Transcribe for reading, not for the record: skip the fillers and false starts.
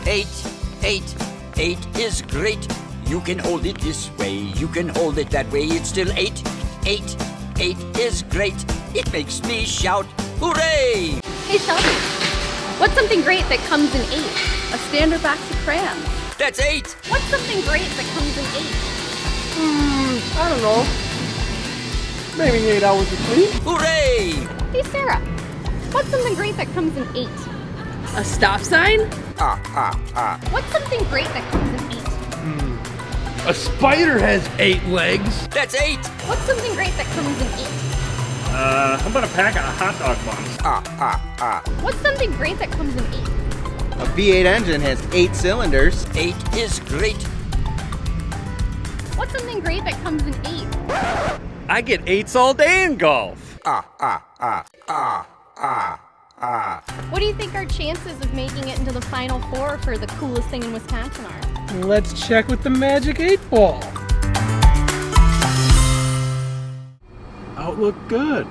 8, 8, 8 is great. You can hold it this way, you can hold it that way. It's still 8, 8, 8 is great. It makes me shout, hooray! Hey Sheldon, what's something great that comes in 8? A standard box of crayons. That's 8. What's something great that comes in 8? I don't know. Maybe 8 hours of sleep. Hooray! Hey Sarah, what's something great that comes in 8? A stop sign? What's something great that comes in 8? A spider has 8 legs. That's 8. What's something great that comes in 8? How about a pack of hot dog buns? What's something great that comes in 8? A V8 engine has 8 cylinders. 8 is great. What's something great that comes in 8? I get 8s all day in golf. What do you think our chances of making it into the Final Four for the coolest thing in Wisconsin are? Let's check with the magic 8 ball. Outlook good.